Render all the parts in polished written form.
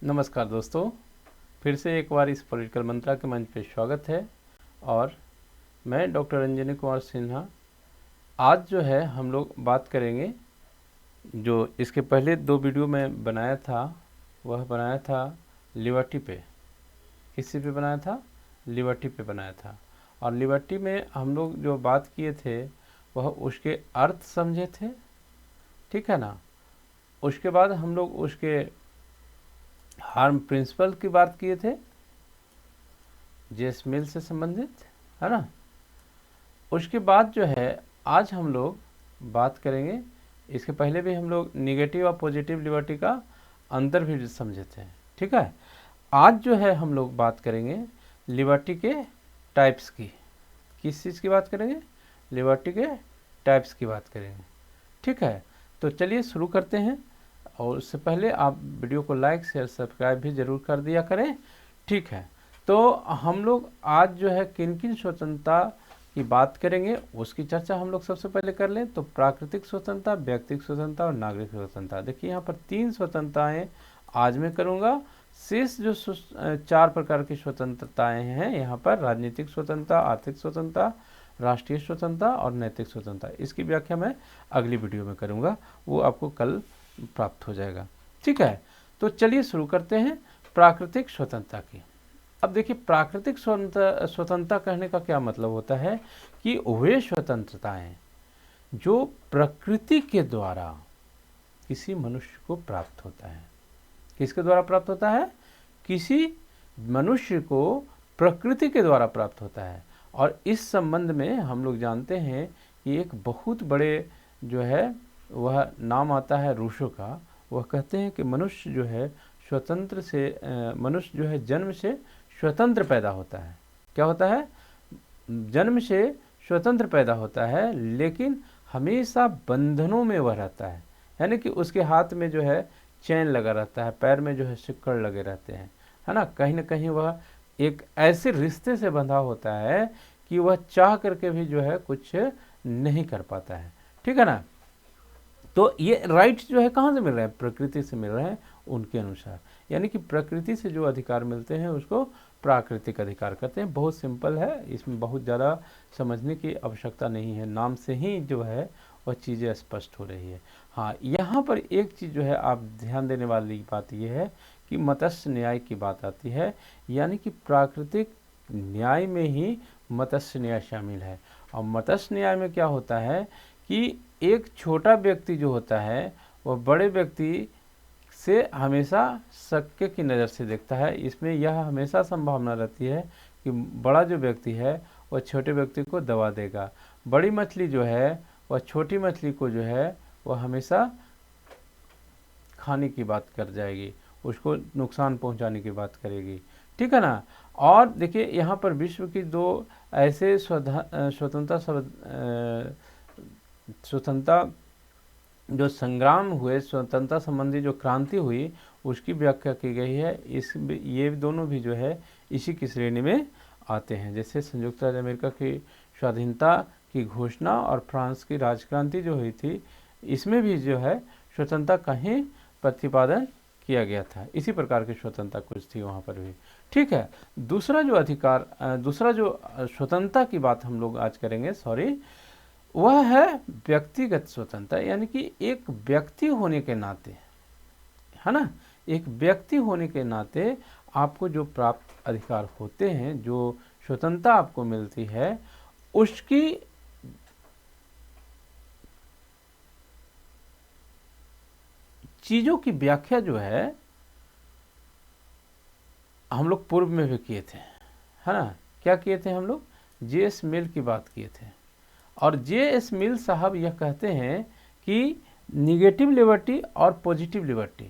नमस्कार दोस्तों, फिर से एक बार इस पॉलिटिकल मंत्रा के मंच पे स्वागत है। और मैं डॉक्टर रंजनी कुमार सिन्हा। आज जो है हम लोग बात करेंगे, जो इसके पहले 2 वीडियो में बनाया था वह बनाया था लिबर्टी पे। किसी पे बनाया था? लिबर्टी पे बनाया था। और लिबर्टी में हम लोग जो बात किए थे वह उसके अर्थ समझे थे, ठीक है ना। उसके बाद हम लोग उसके हार्म प्रिंसिपल की बात किए थे, जेस मिल से संबंधित, है ना। उसके बाद जो है आज हम लोग बात करेंगे, इसके पहले भी हम लोग निगेटिव और पॉजिटिव लिबर्टी का अंतर भी समझे थे, ठीक है। आज जो है हम लोग बात करेंगे लिबर्टी के टाइप्स की। किस चीज़ की बात करेंगे? लिबर्टी के टाइप्स की बात करेंगे, ठीक है। तो चलिए शुरू करते हैं। और उससे पहले आप वीडियो को लाइक शेयर सब्सक्राइब भी ज़रूर कर दिया करें, ठीक है। तो हम लोग आज जो है किन किन स्वतंत्रता की बात करेंगे उसकी चर्चा हम लोग सबसे पहले कर लें। तो प्राकृतिक स्वतंत्रता, व्यक्तिगत स्वतंत्रता और नागरिक स्वतंत्रता। देखिए यहाँ पर 3 स्वतंत्रताएं आज मैं करूँगा। शेष जो 4 प्रकार की स्वतंत्रताएं हैं यहाँ पर राजनीतिक स्वतंत्रता, आर्थिक स्वतंत्रता, राष्ट्रीय स्वतंत्रता और नैतिक स्वतंत्रता, इसकी व्याख्या मैं अगली वीडियो में करूँगा, वो आपको कल प्राप्त हो जाएगा, ठीक है। तो चलिए शुरू करते हैं प्राकृतिक स्वतंत्रता की। अब देखिए प्राकृतिक स्वतंत्रता कहने का क्या मतलब होता है कि वे स्वतंत्रताएं जो प्रकृति के द्वारा किसी मनुष्य को प्राप्त होता है। किसके द्वारा प्राप्त होता है? किसी मनुष्य को प्रकृति के द्वारा प्राप्त होता है। और इस संबंध में हम लोग जानते हैं कि एक बहुत बड़े जो है वह नाम आता है रूसो का। वह कहते हैं कि मनुष्य जो है मनुष्य जो है जन्म से स्वतंत्र पैदा होता है। क्या होता है? जन्म से स्वतंत्र पैदा होता है, लेकिन हमेशा बंधनों में वह रहता है। यानी कि उसके हाथ में जो है चैन लगा रहता है, पैर में जो है सिक्कड़ लगे रहते हैं, है ना। कहीं ना कहीं वह एक ऐसे रिश्ते से बंधा होता है कि वह चाह करके भी जो है कुछ नहीं कर पाता है, ठीक है ना। तो ये राइट्स जो है कहाँ से मिल रहे हैं? प्रकृति से मिल रहे हैं उनके अनुसार। यानी कि प्रकृति से जो अधिकार मिलते हैं उसको प्राकृतिक अधिकार कहते हैं। बहुत सिंपल है, इसमें बहुत ज़्यादा समझने की आवश्यकता नहीं है, नाम से ही जो है वह चीज़ें स्पष्ट हो रही है। हाँ, यहाँ पर एक चीज़ जो है आप ध्यान देने वाली बात यह है कि मत्स्य न्याय की बात आती है। यानी कि प्राकृतिक न्याय में ही मत्स्य न्याय शामिल है। और मत्स्य न्याय में क्या होता है कि एक छोटा व्यक्ति जो होता है वह बड़े व्यक्ति से हमेशा शक की नज़र से देखता है। इसमें यह हमेशा संभावना रहती है कि बड़ा जो व्यक्ति है वह छोटे व्यक्ति को दबा देगा। बड़ी मछली जो है वह छोटी मछली को जो है वह हमेशा खाने की बात कर जाएगी, उसको नुकसान पहुंचाने की बात करेगी, ठीक है ना। और देखिए यहाँ पर विश्व की 2 ऐसे स्वतंत्रता जो संग्राम हुए, स्वतंत्रता संबंधी जो क्रांति हुई उसकी व्याख्या की गई है। ये दोनों भी जो है इसी की श्रेणी में आते हैं। जैसे संयुक्त राज्य अमेरिका की स्वाधीनता की घोषणा और फ्रांस की राजक्रांति जो हुई थी, इसमें भी जो है स्वतंत्रता का ही प्रतिपादन किया गया था। इसी प्रकार की स्वतंत्रता कुछ थी वहाँ पर भी, ठीक है। दूसरा जो स्वतंत्रता की बात हम लोग आज करेंगे, वह है व्यक्तिगत स्वतंत्रता। यानी कि एक व्यक्ति होने के नाते, है ना, एक व्यक्ति होने के नाते आपको जो प्राप्त अधिकार होते हैं, जो स्वतंत्रता आपको मिलती है, उसकी चीज़ों की व्याख्या जो है हम लोग पूर्व में भी किए थे, है ना। क्या किए थे हम लोग? जेएस मिल की बात किए थे। और जेएस मिल साहब यह कहते हैं कि निगेटिव लिबर्टी और पॉजिटिव लिबर्टी,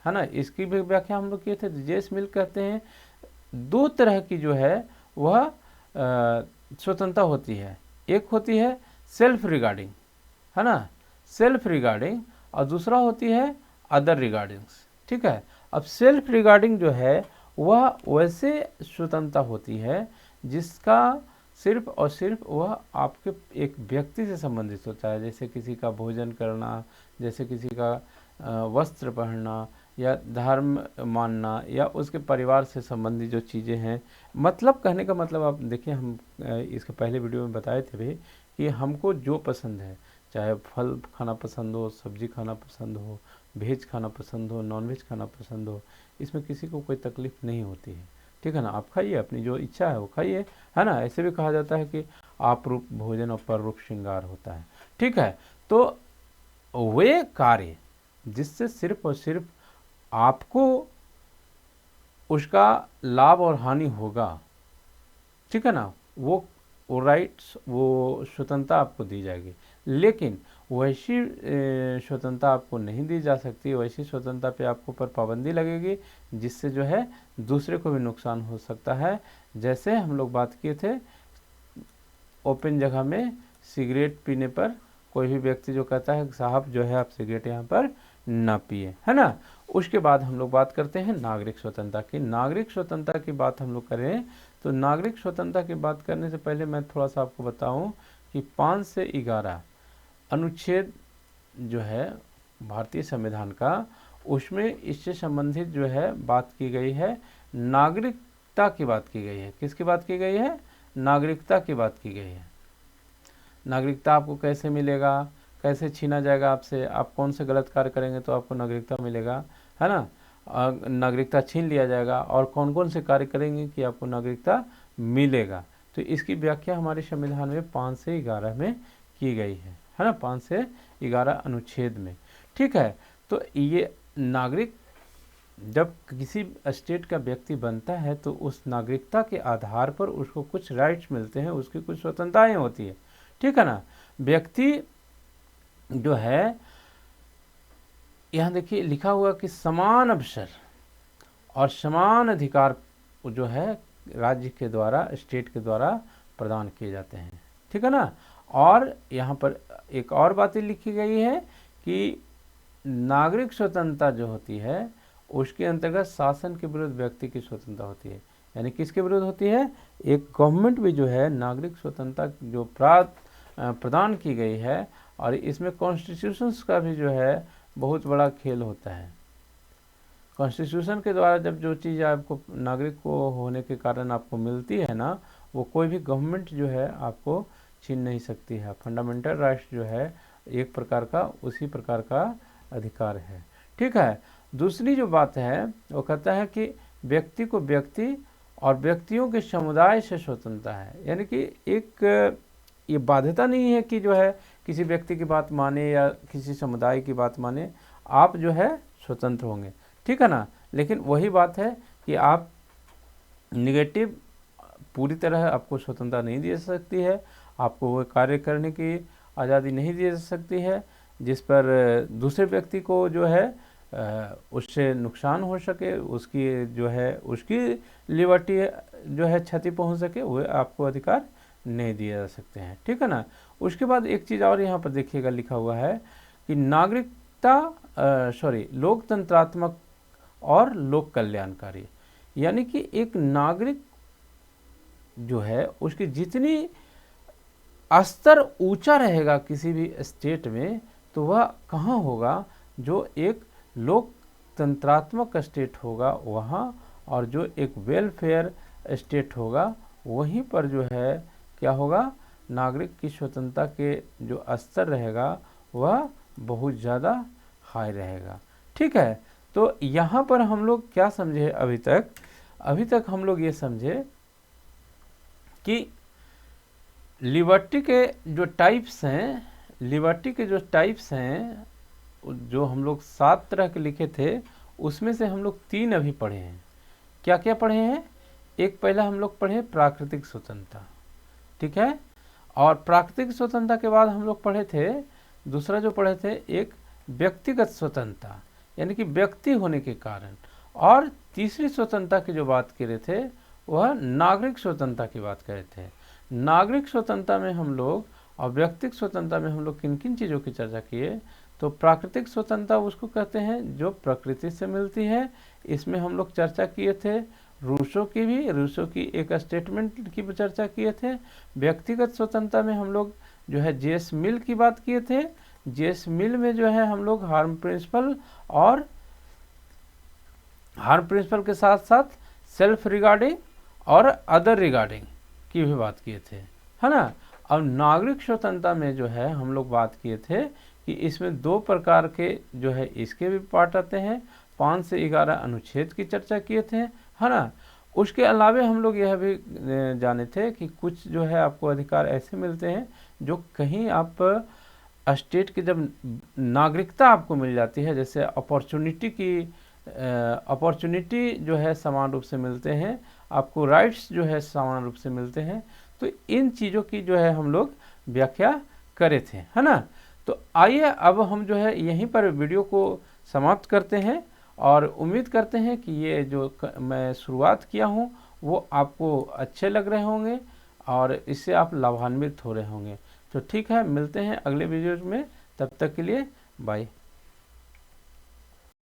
है ना, इसकी भी व्याख्या हम लोग किए थे। जेएस मिल कहते हैं 2 तरह की जो है वह स्वतंत्रता होती है। एक होती है सेल्फ रिगार्डिंग, है ना, सेल्फ रिगार्डिंग, और दूसरा होती है अदर रिगार्डिंग्स, ठीक है। अब सेल्फ रिगार्डिंग जो है वह वैसे स्वतंत्रता होती है जिसका सिर्फ और सिर्फ वह आपके एक व्यक्ति से संबंधित होता है। जैसे किसी का भोजन करना, जैसे किसी का वस्त्र पहनना, या धर्म मानना या उसके परिवार से संबंधित जो चीज़ें हैं, मतलब कहने का मतलब आप देखिए, हम इसके पहले वीडियो में बताए थे भी कि हमको जो पसंद है, चाहे फल खाना पसंद हो, सब्जी खाना पसंद हो, वेज खाना पसंद हो, नॉन वेज खाना पसंद हो, इसमें किसी को कोई तकलीफ़ नहीं होती है, ठीक है ना। आप खाइए, अपनी जो इच्छा है वो खाइए, है ना। ऐसे भी कहा जाता है कि आप रूप भोजन और पर रूप श्रृंगार होता है, ठीक है। तो वे कार्य जिससे सिर्फ और सिर्फ आपको उसका लाभ और हानि होगा, ठीक है ना, वो राइट्स, वो स्वतंत्रता आपको दी जाएगी। लेकिन वैसी स्वतंत्रता आपको नहीं दी जा सकती, वैसी स्वतंत्रता पे आपको पर पाबंदी लगेगी, जिससे जो है दूसरे को भी नुकसान हो सकता है। जैसे हम लोग बात किए थे, ओपन जगह में सिगरेट पीने पर कोई भी व्यक्ति जो कहता है साहब जो है आप सिगरेट यहाँ पर ना पिए, है ना। उसके बाद हम लोग बात करते हैं नागरिक स्वतंत्रता की। नागरिक स्वतंत्रता की बात हम लोग करें तो नागरिक स्वतंत्रता की बात करने से पहले मैं थोड़ा सा आपको बताऊं कि 5 से 11 अनुच्छेद जो है भारतीय संविधान का, उसमें इससे संबंधित जो है बात की गई है, नागरिकता की बात की गई है। किसकी बात की गई है? नागरिकता की बात की गई है। नागरिकता आपको कैसे मिलेगा, कैसे छीना जाएगा आपसे, आप कौन से गलत कार्य करेंगे तो आपको नागरिकता मिलेगा, है ना। नागरिकता छीन लिया जाएगा, और कौन कौन से कार्य करेंगे कि आपको नागरिकता मिलेगा। तो इसकी व्याख्या हमारे संविधान में 5 से 11 में की गई है ना, 5 से 11 अनुच्छेद में, ठीक है। तो ये नागरिक जब किसी स्टेट का व्यक्ति बनता है तो उस नागरिकता के आधार पर उसको कुछ राइट्स मिलते हैं, उसकी कुछ स्वतंत्रताएं होती है, ठीक है ना। व्यक्ति जो है, यहाँ देखिए लिखा हुआ कि समान अवसर और समान अधिकार जो है राज्य के द्वारा, स्टेट के द्वारा प्रदान किए जाते हैं, ठीक है ना। और यहाँ पर एक और बात लिखी गई है कि नागरिक स्वतंत्रता जो होती है उसके अंतर्गत शासन के विरुद्ध व्यक्ति की स्वतंत्रता होती है। यानी किसके विरुद्ध होती है? एक गवर्नमेंट भी जो है नागरिक स्वतंत्रता जो प्रदान की गई है, और इसमें कॉन्स्टिट्यूशंस का भी जो है बहुत बड़ा खेल होता है। कॉन्स्टिट्यूशन के द्वारा जब जो चीज़ आपको नागरिक को होने के कारण आपको मिलती है ना, वो कोई भी गवर्नमेंट जो है आपको छीन नहीं सकती है। फंडामेंटल राइट्स जो है एक प्रकार का उसी प्रकार का अधिकार है, ठीक है। दूसरी जो बात है वो कहता है कि व्यक्ति को व्यक्ति और व्यक्तियों के समुदाय से स्वतंत्रता है। यानी कि एक ये बाध्यता नहीं है कि जो है किसी व्यक्ति की बात माने या किसी समुदाय की बात माने, आप जो है स्वतंत्र होंगे, ठीक है ना। लेकिन वही बात है कि आप निगेटिव पूरी तरह आपको स्वतंत्रता नहीं दी जा सकती है, आपको वो कार्य करने की आज़ादी नहीं दी जा सकती है जिस पर दूसरे व्यक्ति को जो है उससे नुकसान हो सके, उसकी जो है उसकी लिबर्टी जो है क्षति पहुंच सके, वो आपको अधिकार नहीं दिए जा सकते हैं, ठीक है ना। उसके बाद एक चीज़ और यहाँ पर देखिएगा लिखा हुआ है कि लोकतंत्रात्मक और लोक कल्याणकारी। यानी कि एक नागरिक जो है उसकी जितनी स्तर ऊंचा रहेगा किसी भी स्टेट में, तो वह कहाँ होगा? जो एक लोकतंत्रात्मक स्टेट होगा वहाँ, और जो एक वेलफेयर स्टेट होगा वहीं पर जो है क्या होगा? नागरिक की स्वतंत्रता के जो स्तर रहेगा वह बहुत ज़्यादा हाई रहेगा, ठीक है। तो यहाँ पर हम लोग क्या समझे अभी तक हम लोग ये समझे कि लिबर्टी के जो टाइप्स हैं, जो हम लोग 7 तरह के लिखे थे, उसमें से हम लोग 3 अभी पढ़े हैं। क्या क्या पढ़े हैं? एक पहला हम लोग पढ़े प्राकृतिक स्वतंत्रता, ठीक है। और प्राकृतिक स्वतंत्रता के बाद हम लोग पढ़े थे, दूसरा जो पढ़े थे एक व्यक्तिगत स्वतंत्रता, यानी कि व्यक्ति होने के कारण। और तीसरी स्वतंत्रता की जो बात कर रहे थे वह नागरिक स्वतंत्रता की बात कर रहे थे। नागरिक स्वतंत्रता में हम लोग और व्यक्तिगत स्वतंत्रता में हम लोग किन किन चीज़ों की चर्चा किए? तो प्राकृतिक स्वतंत्रता उसको कहते हैं जो प्रकृति से मिलती है। इसमें हम लोग चर्चा किए थे रूसो की एक स्टेटमेंट की चर्चा किए थे। व्यक्तिगत स्वतंत्रता में हम लोग जो है जेएस मिल की बात किए थे। जेएस मिल में जो है हम लोग हार्म प्रिंसिपल और हार्म प्रिंसिपल के साथ साथ सेल्फ रिगार्डिंग और अदर रिगार्डिंग की भी बात किए थे, है ना। अब नागरिक स्वतंत्रता में जो है हम लोग बात किए थे कि इसमें 2 प्रकार के जो है इसके भी पार्ट आते हैं, 5 से 11 अनुच्छेद की चर्चा किए थे, है ना। उसके अलावे हम लोग यह भी जाने थे कि कुछ जो है आपको अधिकार ऐसे मिलते हैं जो कहीं आप स्टेट की जब नागरिकता आपको मिल जाती है, जैसे अपॉर्चुनिटी जो है समान रूप से मिलते हैं, आपको राइट्स जो है समान रूप से मिलते हैं, तो इन चीज़ों की जो है हम लोग व्याख्या करे थे, है ना। तो आइए अब हम जो है यहीं पर वीडियो को समाप्त करते हैं और उम्मीद करते हैं कि ये जो मैं शुरुआत किया हूँ वो आपको अच्छे लग रहे होंगे और इससे आप लाभान्वित हो रहे होंगे। तो ठीक है, मिलते हैं अगले वीडियो में, तब तक के लिए बाय।